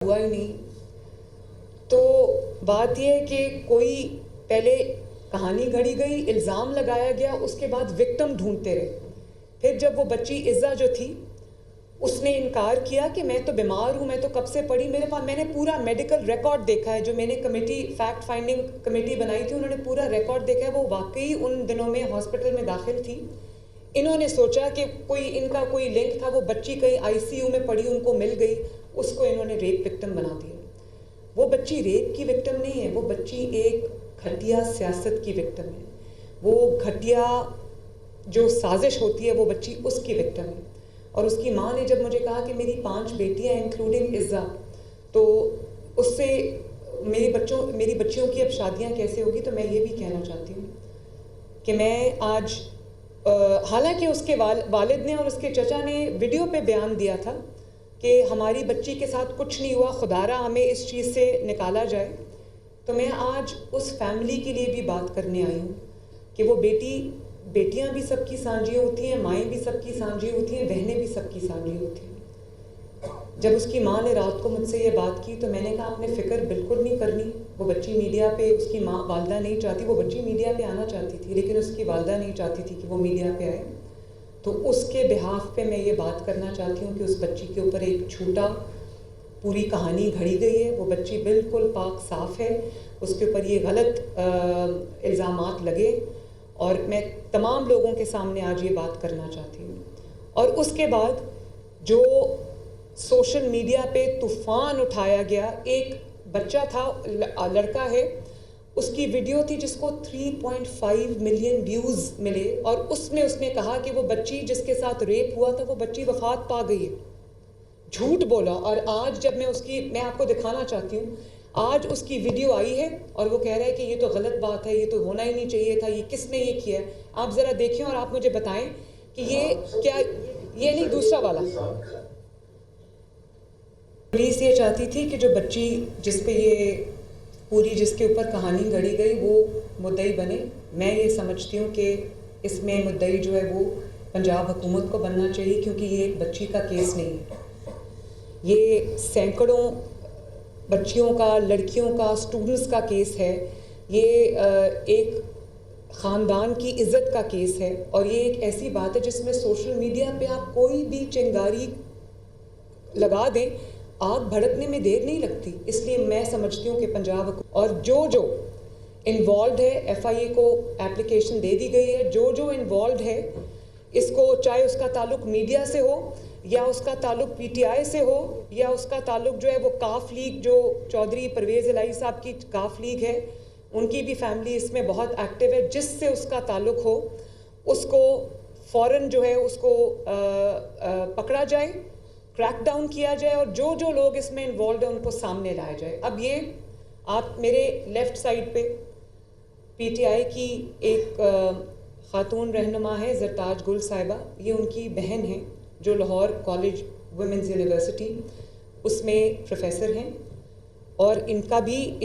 ہوا ہی نہیں. تو بات یہ ہے کہ کوئی پہلے کہانی گھڑی گئی, الزام لگایا گیا, اس کے بعد وکٹم ڈھونڈتے رہے. پھر جب وہ بچی عزا جو تھی اس نے انکار کیا کہ میں تو بیمار ہوں, میں تو کب سے پڑھی, میرے پاس میں نے پورا میڈیکل ریکارڈ دیکھا ہے. جو میں نے کمیٹی فیکٹ فائنڈنگ کمیٹی بنائی تھی انہوں نے پورا ریکارڈ دیکھا ہے. وہ واقعی ان دنوں میں ہاسپٹل میں داخل تھی. انہوں نے سوچا کہ کوئی ان کا کوئی لنک تھا, وہ بچی کہیں آئی سی یو میں پڑی, ان کو مل گئی, اس کو انہوں نے ریپ وکٹم بنا دیا. وہ بچی ریپ کی وکٹم نہیں ہے, وہ بچی ایک گھٹیا سیاست کی وکٹم ہے. وہ گھٹیا جو سازش ہوتی ہے وہ بچی اس کی وکٹم ہے. اور اس کی ماں نے جب مجھے کہا کہ میری 5 بیٹیاں انکلوڈنگ عزا, تو اس سے میری بچیوں کی اب شادیاں کیسے ہوگی. تو میں یہ بھی کہنا چاہتی ہوں کہ میں آج حالانکہ اس کے والد نے اور اس کے چچا نے ویڈیو پہ بیان دیا تھا کہ ہماری بچی کے ساتھ کچھ نہیں ہوا, خدارا ہمیں اس چیز سے نکالا جائے. تو میں آج اس فیملی کے لیے بھی بات کرنے آئی ہوں کہ وہ بیٹیاں بھی سب کی سانجھی ہوتی ہیں, مائیں بھی سب کی سانجھی ہوتی ہیں, بہنیں بھی سب کی سانجھی ہوتی ہیں. جب اس کی ماں نے رات کو مجھ سے یہ بات کی تو میں نے کہا آپ نے فکر بالکل نہیں کرنی. وہ بچی میڈیا پہ, اس کی ماں والدہ نہیں چاہتی, وہ بچی میڈیا پہ آنا چاہتی تھی لیکن اس کی والدہ نہیں چاہتی تھی کہ وہ میڈیا پہ آئے. تو اس کے بہاف پہ میں یہ بات کرنا چاہتی ہوں کہ اس بچی کے اوپر ایک جھوٹا پوری کہانی گھڑی گئی ہے. وہ بچی بالکل پاک صاف ہے, اس کے اوپر یہ غلط الزامات لگے, اور میں تمام لوگوں کے سامنے آج یہ بات کرنا چاہتی ہوں. اور اس کے بعد جو سوشل میڈیا پہ طوفان اٹھایا گیا, ایک بچہ تھا, لڑکا ہے, اس کی ویڈیو تھی جس کو 3.5 ملین ویوز ملے, اور اس نے کہا کہ وہ بچی جس کے ساتھ ریپ ہوا تھا وہ بچی وفات پا گئی ہے. جھوٹ بولا. اور آج جب میں آپ کو دکھانا چاہتی ہوں, آج اس کی ویڈیو آئی ہے اور وہ کہہ رہا ہے کہ یہ تو غلط بات ہے, یہ تو ہونا ہی نہیں چاہیے تھا, یہ کس نے یہ کیا ہے. آپ ذرا دیکھیں اور آپ مجھے بتائیں کہ یہ کیا, یہ نہیں دوسرا والا. پولیس یہ چاہتی تھی کہ جو بچی جس پہ یہ پوری جس کے اوپر کہانی گھڑی گئی وہ مدعی بنے. میں یہ سمجھتی ہوں کہ اس میں مدعی جو ہے وہ پنجاب حکومت کو بننا چاہیے, کیونکہ یہ ایک بچی کا کیس نہیں ہے, یہ سینکڑوں بچیوں کا, لڑکیوں کا, اسٹوڈنٹس کا کیس ہے. یہ ایک خاندان کی عزت کا کیس ہے, اور یہ ایک ایسی بات ہے جس میں سوشل میڈیا پہ آپ کوئی بھی چنگاری لگا دیں, آگ بھڑکنے میں دیر نہیں لگتی. اس لیے میں سمجھتی ہوں کہ پنجاب اور جو انوالوڈ ہے, ایف آئی اے کو اپلیکیشن دے دی گئی ہے, جو انوالوڈ ہے اس کو, چاہے اس کا تعلق میڈیا سے ہو یا اس کا تعلق پی ٹی آئی سے ہو یا اس کا تعلق جو ہے وہ کاف لیگ, جو چودھری پرویز الہی صاحب کی کاف لیگ ہے, ان کی بھی فیملی اس میں بہت ایکٹیو ہے. جس سے اس کا تعلق ہو اس کو فوراً جو ہے اس کو پکڑا جائے, کریک ڈاؤن کیا جائے, اور جو لوگ اس میں انوالوڈ ہیں ان کو سامنے لایا جائے. اب یہ آپ میرے لیفٹ سائڈ پہ پی ٹی آئی کی ایک خاتون رہنما ہے زرتاج گل صاحبہ, یہ ان کی بہن ہیں جو لاہور کالج ویمنز یونیورسٹی اس میں پروفیسر ہیں, اور ان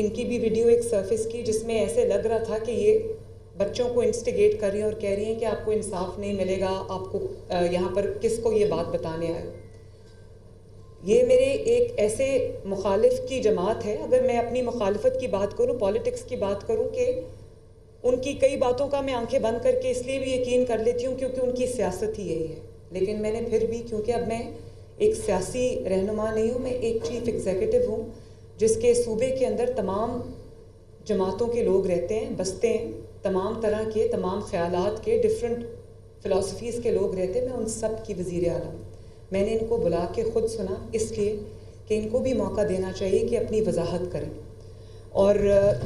کی بھی ویڈیو ایک سرفس کی جس میں ایسے لگ رہا تھا کہ یہ بچوں کو انسٹیگیٹ کر رہی ہیں اور کہہ رہی ہیں کہ آپ کو انصاف نہیں ملے گا, آپ کو یہاں پر کس کو یہ بات بتانے آئے. یہ میرے ایک ایسے مخالف کی جماعت ہے, اگر میں اپنی مخالفت کی بات کروں, پولیٹکس کی بات کروں, کہ ان کی کئی باتوں کا میں آنکھیں بند کر کے اس لیے بھی یقین کر لیتی ہوں کیونکہ ان کی سیاست ہی یہی ہے. لیکن میں نے پھر بھی, کیونکہ اب میں ایک سیاسی رہنما نہیں ہوں, میں ایک چیف ایگزیکٹو ہوں جس کے صوبے کے اندر تمام جماعتوں کے لوگ رہتے ہیں, بستے ہیں, تمام طرح کے, تمام خیالات کے, ڈفرینٹ فلاسفیز کے لوگ رہتے ہیں. میں ان سب کی وزیر اعلیٰ ہوں. میں نے ان کو بلا کے خود سنا اس لیے کہ ان کو بھی موقع دینا چاہیے کہ اپنی وضاحت کریں, اور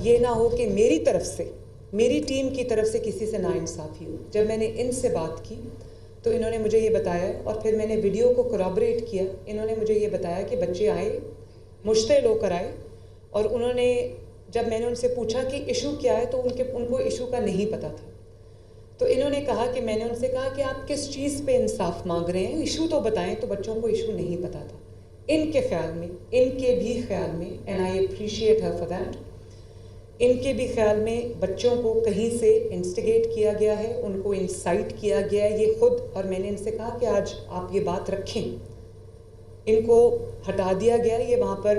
یہ نہ ہو کہ میری طرف سے, میری ٹیم کی طرف سے کسی سے ناانصافی ہو. جب میں نے ان سے بات کی تو انہوں نے مجھے یہ بتایا, اور پھر میں نے ویڈیو کو کورابریٹ کیا, انہوں نے مجھے یہ بتایا کہ بچے آئے, مشتعل ہو کر آئے, اور انہوں نے, جب میں نے ان سے پوچھا کہ ایشو کیا ہے تو ان کو ایشو کا نہیں پتہ تھا. تو انہوں نے کہا کہ میں نے ان سے کہا کہ آپ کس چیز پہ انصاف مانگ رہے ہیں, ایشو تو بتائیں. تو بچوں کو ایشو نہیں پتہ تھا. ان کے خیال میں, ان کے بھی خیال میں, and I appreciate her for that, ان کے بھی خیال میں بچوں کو کہیں سے انسٹیگیٹ کیا گیا ہے, ان کو انسائٹ کیا گیا ہے, یہ خود. اور میں نے ان سے کہا کہ آج آپ یہ بات رکھیں, ان کو ہٹا دیا گیا. یہ وہاں پر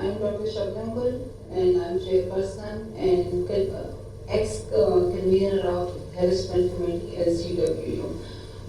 I'm Dr. Shabnam and I'm chairperson and ex-convener of Harassment Committee SGWU.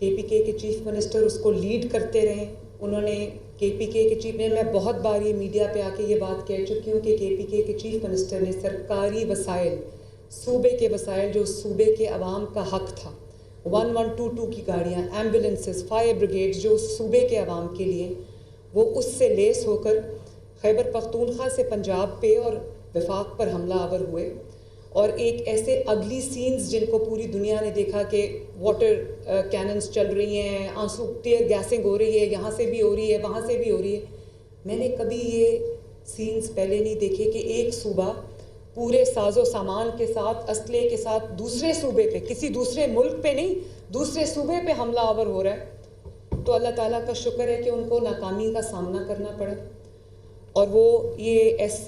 KPK کے چیف منسٹر اس کو لیڈ کرتے رہے. انہوں نے KPK کے چیف میں بہت بار یہ میڈیا پہ آ کے یہ بات کہہ چکی ہوں کہ KPK کے چیف منسٹر نے سرکاری وسائل، صوبے کے وسائل جو صوبے کے عوام کا حق تھا، 1122 کی گاڑیاں، ایمبولینسز، فائر بریگیڈ جو صوبے کے عوام کے لیے، وہ اس سے لیس ہو کر خیبر پختونخوا سے پنجاب پہ اور وفاق پر حملہ آور ہوئے. اور ایک ایسے اگلی سینز جن کو پوری دنیا نے دیکھا کہ واٹر کیننز چل رہی ہیں، آنسو ٹیئر گیسنگ ہو رہی ہے، یہاں سے بھی ہو رہی ہے، وہاں سے بھی ہو رہی ہے. میں نے کبھی یہ سینز پہلے نہیں دیکھے کہ ایک صوبہ پورے ساز و سامان کے ساتھ، اسلحے کے ساتھ دوسرے صوبے پہ، کسی دوسرے ملک پہ نہیں، دوسرے صوبے پہ حملہ آور ہو رہا ہے. تو اللہ تعالیٰ کا شکر ہے کہ ان کو ناکامی کا سامنا کرنا پڑا. اور وہ یہ SC